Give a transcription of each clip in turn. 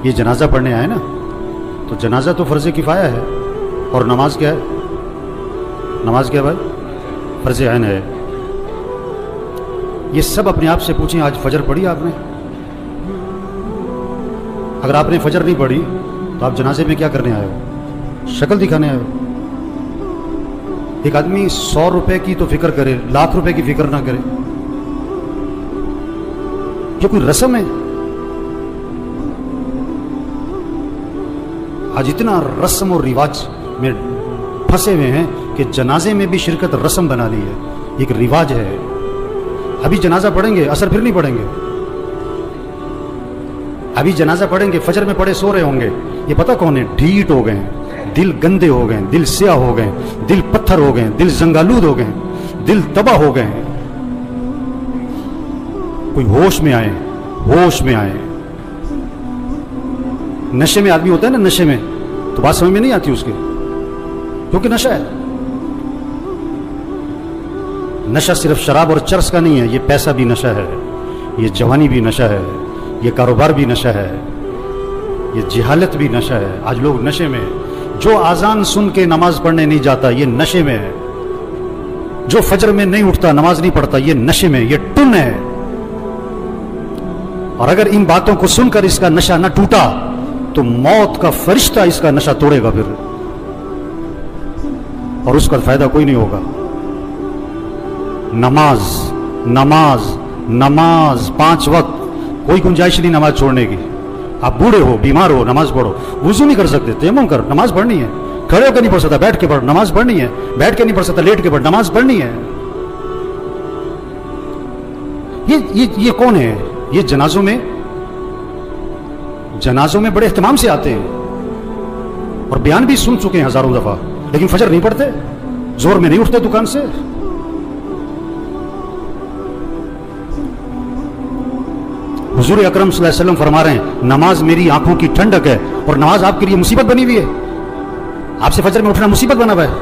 یہ جنازہ پڑھنے آئے نا، تو جنازہ تو فرض کفایہ ہے، اور نماز کیا ہے؟ نماز کیا ہے بھائی؟ فرض عین ہے۔ یہ سب اپنے آپ سے پوچھیں، آج فجر پڑھی آپ نے؟ اگر آپ نے فجر نہیں پڑھی تو آپ جنازے میں کیا کرنے آئے ہو؟ شکل دکھانے آئے ہو۔ ایک آدمی 100 روپے کی تو فکر کرے، لاکھ روپے کی فکر نہ کرے، یہ کوئی رسم ہے؟ آج اتنا رسم اور رواج میں پھنسے ہوئے ہیں کہ جنازے میں بھی شرکت رسم بنا لی ہے، ایک رواج ہے۔ ابھی جنازہ پڑھیں گے، عصر پھر نہیں پڑھیں گے، ابھی جنازہ پڑھیں گے، فجر میں پڑھے سو رہے ہوں گے، یہ پتہ کون ہے؟ ڈھیٹ ہو گئے ہیں، دل گندے ہو گئے ہیں، دل سیاہ ہو گئے ہیں، دل پتھر ہو گئے ہیں، دل زنگالود ہو گئے ہیں، دل تباہ ہو گئے ہیں۔ کوئی ہوش میں آئے، ہوش میں آئے۔ نشے میں آدمی ہوتا ہے نا، نشے میں تو بات سمجھ میں نہیں آتی اس کے، کیونکہ نشہ ہے۔ نشہ صرف شراب اور چرس کا نہیں ہے، یہ پیسہ بھی نشہ ہے، یہ جوانی بھی نشہ ہے، یہ کاروبار بھی نشہ ہے، یہ جہالت بھی نشہ ہے۔ آج لوگ نشے میں، جو اذان سن کے نماز پڑھنے نہیں جاتا یہ نشے میں ہے، جو فجر میں نہیں اٹھتا نماز نہیں پڑھتا یہ نشے میں، یہ ٹن ہے۔ اور اگر ان باتوں کو سن کر اس کا نشہ نہ ٹوٹا تو موت کا فرشتہ اس کا نشہ توڑے گا پھر، اور اس کا فائدہ کوئی نہیں ہوگا۔ نماز نماز نماز 5 وقت، کوئی گنجائش نہیں نماز چھوڑنے کی۔ آپ بوڑھے ہو، بیمار ہو، نماز پڑھو، وضو نہیں کر سکتے تیمم کر، نماز پڑھنی ہے۔ کھڑے ہو کے نہیں پڑھ سکتا، بیٹھ کے پڑھ، نماز پڑھنی ہے۔ بیٹھ کے نہیں پڑھ سکتا، لیٹ کے پڑھ، نماز پڑھنی ہے۔ یہ کون ہے؟ یہ جنازوں میں بڑے اہتمام سے آتے ہیں اور بیان بھی سن چکے ہیں ہزاروں دفعہ، لیکن فجر نہیں پڑھتے، زور میں نہیں اٹھتے دکان سے۔ حضور اکرم صلی اللہ علیہ وسلم فرما رہے ہیں نماز میری آنکھوں کی ٹھنڈک ہے، اور نماز آپ کے لیے مصیبت بنی ہوئی ہے۔ آپ سے فجر میں اٹھنا مصیبت بنا ہوا ہے،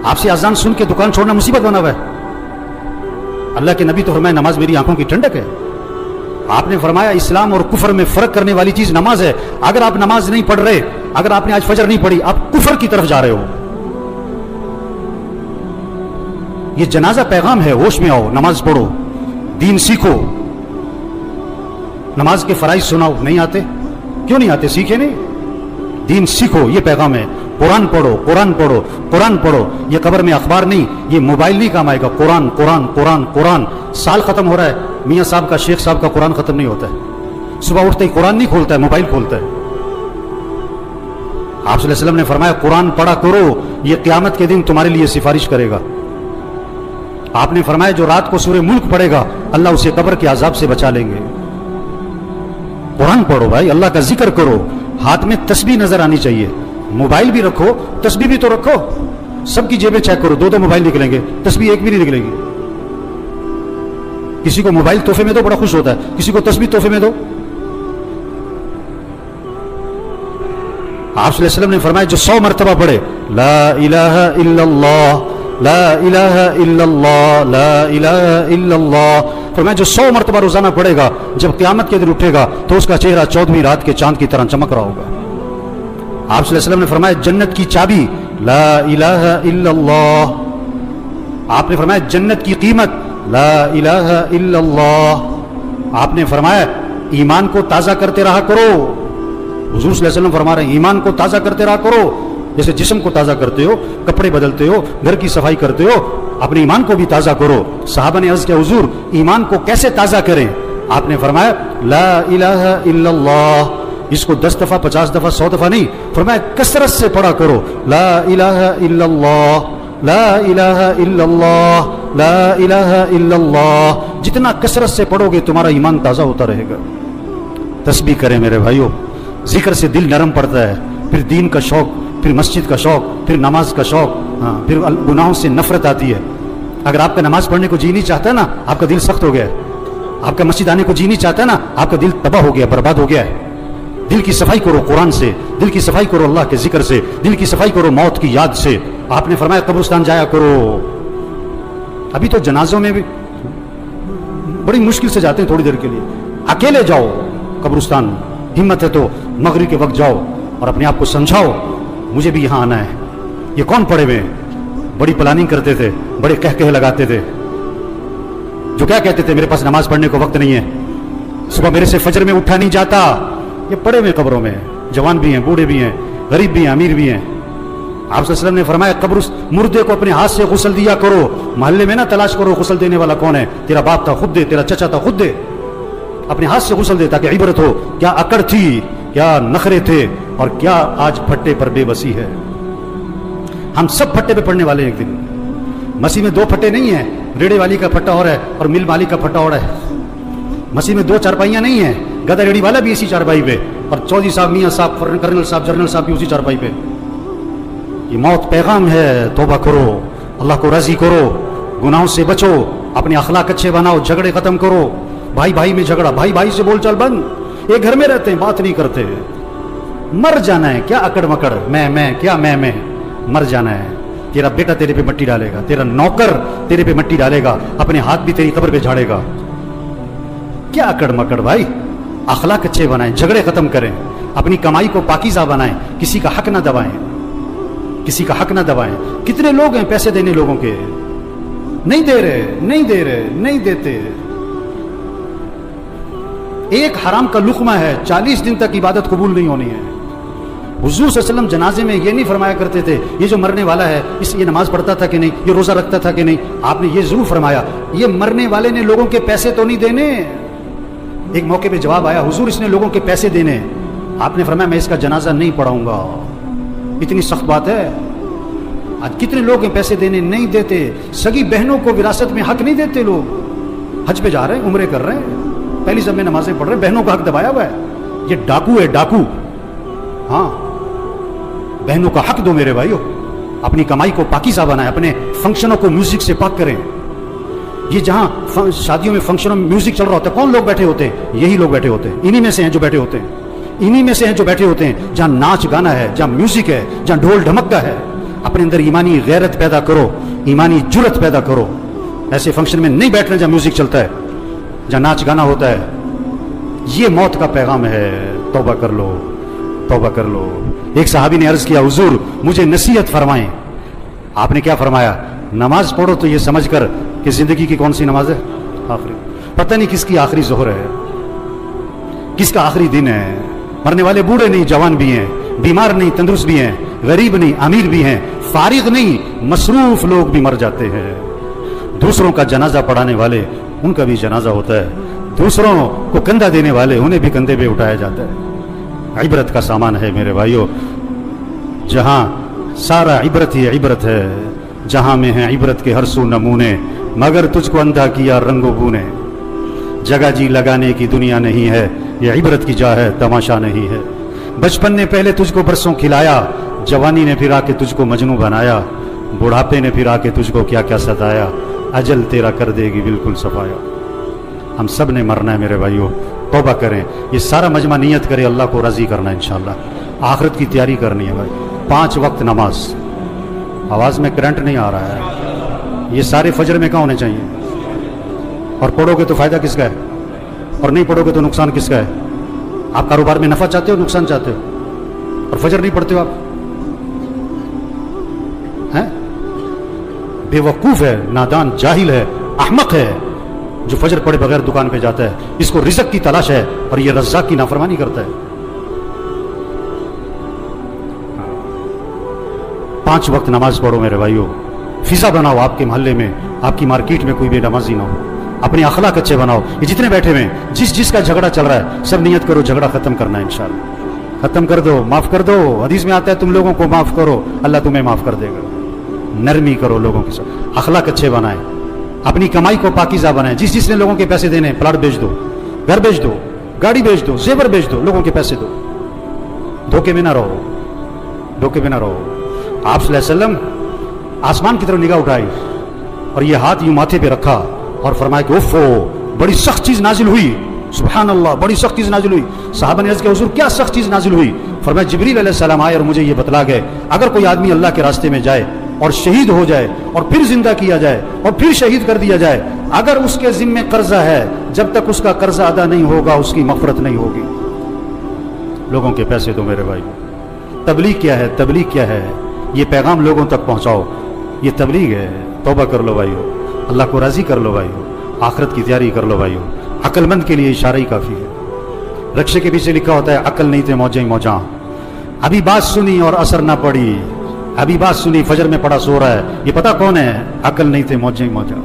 آپ سے اذان سن کے دکان چھوڑنا مصیبت بنا ہوا ہے۔ اللہ کے نبی تو فرمایا نماز میری آنکھوں کی ٹھنڈک ہے۔ آپ نے فرمایا اسلام اور کفر میں فرق کرنے والی چیز نماز ہے۔ اگر آپ نماز نہیں پڑھ رہے، اگر آپ نے آج فجر نہیں پڑھی، آپ کفر کی طرف جا رہے ہو۔ یہ جنازہ پیغام ہے، ہوش میں آؤ، نماز پڑھو، دین سیکھو۔ نماز کے فرائض سناؤ، نہیں آتے؟ کیوں نہیں آتے؟ سیکھے نہیں؟ دین سیکھو، یہ پیغام ہے۔ قرآن پڑھو، قرآن پڑھو، قرآن پڑھو۔ یہ قبر میں اخبار نہیں، یہ موبائل نہیں کام آئے گا۔ قرآن قرآن قرآن قرآن۔ سال ختم ہو رہا ہے، میاں صاحب کا، شیخ صاحب کا قرآن ختم نہیں ہوتا ہے۔ صبح اٹھتے ہی قرآن نہیں کھولتا ہے، موبائل کھولتا ہے۔ آپ صلی اللہ علیہ وسلم نے فرمایا قرآن پڑھا کرو، یہ قیامت کے دن تمہارے لیے سفارش کرے گا۔ آپ نے فرمایا جو رات کو سورہ ملک پڑھے گا اللہ اسے قبر کے عذاب سے بچا لیں گے۔ قرآن پڑھو بھائی، اللہ کا ذکر کرو، ہاتھ میں تسبیح نظر آنی چاہیے۔ موبائل بھی رکھو، تسبیح بھی تو رکھو۔ سب کی جیبیں چیک کرو، 2 موبائل نکلیں گے، تسبیح ایک بھی نہیں نکلے گی۔ کسی کو موبائل تحفے میں دو، بڑا خوش ہوتا ہے، کسی کو تسبیح تحفے میں دو۔ آپ صلی اللہ علیہ وسلم نے فرمایا جو 100 مرتبہ پڑھے لا الہ الا اللہ لا الہ الا اللہ لا الہ الا اللہ، فرمایا جو 100 مرتبہ روزانہ پڑھے گا جب قیامت کے دن اٹھے گا تو اس کا چہرہ 14ویں رات کے چاند کی طرح چمک رہا ہوگا۔ آپ صلی اللہ علیہ وسلم نے فرمایا جنت کی چابی لا الہ الا اللہ، آپ نے فرمایا جنت کی قیمت لا الہ الا اللہ، آپ نے فرمایا ایمان کو تازہ کرتے رہا کرو۔ حضور صلی اللہ علیہ وسلم فرما رہے ہیں ایمان کو تازہ کرتے رہا کرو، جیسے جسم کو تازہ کرتے ہو، کپڑے بدلتے ہو، گھر کی صفائی کرتے ہو، اپنے ایمان کو بھی تازہ کرو۔ صحابہ نے عرض کیا حضور ایمان کو کیسے تازہ کریں؟ آپ نے فرمایا لا الہ الا اللہ، اس کو 10 دفعہ 50 دفعہ 100 دفعہ نہیں، فرمایا کثرت سے پڑھا کرو لا الہ الا اللہ لا الہ الا اللہ لا الہ الا اللہ۔ جتنا کثرت سے پڑھو گے تمہارا ایمان تازہ ہوتا رہے گا۔ تسبیح کریں میرے بھائیوں، ذکر سے دل نرم پڑتا ہے، پھر دین کا شوق، پھر مسجد کا شوق، پھر نماز کا شوق، پھر گناہوں سے نفرت آتی ہے۔ اگر آپ کا نماز پڑھنے کو جی نہیں چاہتا ہے نا، آپ کا دل سخت ہو گیا ہے۔ آپ کا مسجد آنے کو جی نہیں چاہتا ہے نا، آپ کا دل تباہ ہو گیا، برباد ہو گیا ہے۔ دل کی صفائی کرو قرآن سے، دل کی صفائی کرو اللہ کے ذکر سے، دل کی صفائی کرو موت کی یاد سے۔ آپ نے فرمایا قبرستان جایا کرو۔ ابھی تو جنازوں میں بھی بڑی مشکل سے جاتے ہیں، تھوڑی دیر کے لیے، اکیلے جاؤ قبرستان، हिम्मत है तो मगरिब के वक्त जाओ और अपने आप को समझाओ मुझे भी यहाँ आना है। ये कौन पड़े हुए हैं? बड़ी प्लानिंग करते थे, बड़े कह लगाते थे, जो क्या कहते थे मेरे पास नमाज पढ़ने को वक्त नहीं है, सुबह मेरे से फजर में उठा नहीं जाता। ये पड़े हुए कब्रों में, जवान भी हैं, बूढ़े भी हैं, गरीब भी हैं, अमीर भी हैं। आप सल्लल्लाहु अलैहि वसल्लम ने फरमाया कब्र मुर्दे को अपने हाथ से गुस्ल दिया करो, मोहल्ले में ना तलाश करो गुस्ल देने वाला कौन है, तेरा बाप था खुद दे, तेरा चचा था खुद दे, अपने हाथ से गुस्ल दे ताकि इबरत हो क्या अकड़ थी, क्या नखरे थे और क्या आज फट्टे पर बेबसी है। हम सब फट्टे पे पड़ने वाले हैं एक दिन। मसीह में दो फट्टे नहीं है, रेड़े वाली का फट्टा और है और मिल मालिक का फट्टा और है। मसीह में दो चारपाइयां नहीं है, गधा रेड़ी वाला भी इसी चारपाई पे और चौधरी साहब, मियाँ साहब, कर्नल साहब, जनरल साहब भी उसी चारपाई पे। ये मौत पैगाम है, तौबा करो, अल्लाह को राजी करो, गुनाहों से बचो, अपने अखलाक अच्छे बनाओ, झगड़े खत्म करो। भाई भाई में झगड़ा, भाई भाई से बोलचाल बंद, एक घर में रहते हैं बात नहीं करते। मर जाना है, क्या अकड़ मकड़, मैं क्या मैं, मर जाना है। तेरा बेटा तेरे पे मिट्टी डालेगा, तेरा नौकर तेरे पे मिट्टी डालेगा, अपने हाथ भी तेरी कब्र पे झाड़ेगा। क्या अकड़ मकड़ भाई, अखलाक अच्छे बनाएं, झगड़े खत्म करें, अपनी कमाई को पाकीज़ा बनाएं, किसी का हक ना दबाएं, किसी का हक ना दबाएं। कितने लोग हैं पैसे देने लोगों के, नहीं दे रहे, नहीं दे रहे, नहीं देते। एक हराम का लुक़मा है, 40 दिन तक इबादत कबूल नहीं होनी है। हुज़ूर सल्लल्लाहु अलैहि वसल्लम जनाजे में ये नहीं फरमाया करते थे ये जो मरने वाला है ये नमाज पढ़ता था कि नहीं, ये रोज़ा रखता था कि नहीं। आपने ये ज़रूर फरमाया ये मरने वाले ने लोगों के पैसे तो नहीं देने। एक मौके पे जवाब आया, हुज़ूर इसने लोगों के पैसे देने। आपने फरमाया मैं इसका जनाजा नहीं पढ़ाऊंगा। इतनी सख्त बात है। आज कितने लोग हैं पैसे देने नहीं देते, सगी बहनों को विरासत में हक नहीं देते। लोग हज पे जा रहे हैं, उम्रे कर रहे हैं, पहली सब में नमाजें पढ़ रहे हैं, बहनों का हक दबाया हुआ है। ये डाकू है, डाकू। हाँ, बहनों का हक दो मेरे भाइयों, अपनी कमाई को पाकीज़ा बनाएं, अपने फंक्शनों को म्यूजिक से पाक करें। ये जहां शादियों में फंक्शनों में म्यूजिक चल रहा होता है, कौन लोग बैठे होते हैं? यही लोग बैठे होते हैं, इन्हीं में से हैं जो बैठे होते हैं, इन्हीं में से हैं जो बैठे होते हैं। जहां नाच गाना है, जहां म्यूजिक है, जहां ढोल ढमक्का है, अपने अंदर ईमानी गैरत पैदा करो, ईमानी जुर्रत पैदा करो। ऐसे फंक्शन में नहीं बैठना जहां म्यूजिक चलता है, जहां नाच गाना होता है। ये मौत का पैगाम है। तौबा कर लो, तौबा कर लो। एक सहाबी ने अर्ज किया, हुजूर मुझे नसीहत फरमाएं। आपने क्या फरमाया? नमाज पढ़ो तो ये समझकर कि जिंदगी की कौन सी नमाज है? आखिरी। पता नहीं किसकी आखिरी जोहर है, किसका आखिरी दिन है। मरने वाले बूढ़े नहीं, जवान भी हैं, बीमार नहीं, तंदुरुस्त भी हैं, गरीब नहीं, अमीर भी हैं, फारिग नहीं, मसरूफ लोग भी मर जाते हैं। दूसरों का जनाजा पढ़ाने वाले, उनका भी जनाजा होता है। दूसरों को कंधा देने वाले, उन्हें भी कंधे पे उठाया जाता है। इबरत का सामान है मेरे भाइयों, जहां सारा इबरत ही इबरत है, जहां में है इबरत के हर सू नमूने, मगर तुझको अंधा किया रंगो बूने। जगह जी लगाने की दुनिया नहीं है, ये इबरत की जा है, तमाशा नहीं है। बचपन ने पहले तुझको बरसों खिलाया, जवानी ने फिर आके तुझको मजनू बनाया, बुढ़ापे ने फिर आके तुझको क्या क्या सताया, अजल तेरा कर देगी बिल्कुल सफाया। हम सब ने मरना है मेरे भाइयों, तौबा करें। ये सारा मजमा नियत करे अल्लाह को राजी करना है इंशाअल्लाह। आखिरत की तैयारी करनी है भाई। 5 वक्त नमाज। आवाज़ में करंट नहीं आ रहा है। ये सारे फजर में कहाँ होने चाहिए? और पढ़ोगे तो फ़ायदा किसका है, और नहीं पढ़ोगे तो नुकसान किसका है? आप कारोबार में नफ़ा चाहते हो, नुकसान चाहते हो, और फजर नहीं पढ़ते हो आप? हैं? बेवकूफ़ है, नादान, जाहिल है, अहमक है जो फजर पढ़े बगैर दुकान पे जाता है। इसको रिज़्क़ की तलाश है और ये रज़्ज़ाक़ की नाफरमानी करता है। 5 वक्त नमाज पढ़ो मेरे भाइयों। फिजा बनाओ आपके मोहल्ले में, आपकी मार्केट में कोई बेनमाजी ना हो। अपने अखलाक अच्छे बनाओ। ये जितने बैठे हुए हैं, जिसका झगड़ा चल रहा है, सब नियत करो झगड़ा खत्म करना है इंशाअल्लाह। खत्म कर दो, माफ कर दो। हदीस में आता है तुम लोगों को माफ करो, अल्लाह तुम्हें माफ कर देगा। नरमी करो लोगों के साथ, अखलाक अच्छे बनाए, अपनी कमाई को पाकीज़ा बनाए। जिसने लोगों के पैसे देने, प्लाट बेच दो, घर बेच दो, गाड़ी बेच दो, जेवर बेच दो, लोगों के पैसे दो। धोखे में ना रहो, धोखे में ना रहो। आप सल्लल्लाहु अलैहि वसल्लम आसमान की तरफ निगाह उठाई और ये हाथ यूं माथे पे रखा और फरमाया कि उफ़ो, बड़ी सख्त चीज नाजिल हुई। सुभान अल्लाह, बड़ी सख्त चीज नाजिल हुई। सहाबा ने अर्ज़ किया, हुज़ूर क्या सख्त चीज नाजिल हुई? फरमाया जिब्रील अलैहिस्सलाम आए और मुझे ये बतला गए, अगर कोई आदमी अल्लाह के रास्ते में जाए और शहीद हो जाए और फिर जिंदा किया जाए और फिर शहीद कर दिया जाए, अगर उसके जिम्मे कर्जा है, जब तक उसका कर्जा अदा नहीं होगा उसकी मग़फ़िरत नहीं होगी। لوگوں کے پیسے دو میرے بھائی. تبلیغ کیا ہے؟ تبلیغ کیا ہے؟ یہ پیغام لوگوں تک پہنچاؤ، یہ تبلیغ ہے. توبہ کر لو بھائیو، اللہ کو راضی کر لو بھائیو، آخرت کی تیاری کر لو بھائیو. عقل مند کے لیے اشارہ ہی کافی ہے. رکشے کے پیچھے لکھا ہوتا ہے عقل نہیں تھے موجیں ہی موجاں. ابھی بات سنی اور اثر نہ پڑی، ابھی بات سنی فجر میں پڑا سو رہا ہے، یہ پتہ کون ہے؟ عقل نہیں تھے موجیں ہی موجاں،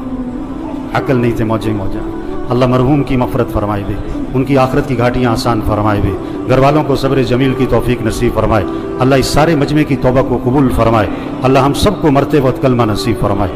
عقل نہیں تھے موجیں ہی موجاں. اللہ مرحوم کی مغفرت فرمائے دے، ان کی آخرت کی گھاٹیاں آسان فرمائے دے، گھر والوں کو صبر جمیل کی توفیق نصیب فرمائے. اللہ اس سارے مجمع کی توبہ کو قبول فرمائے. اللہ ہم سب کو مرتے وقت کلمہ نصیب فرمائے.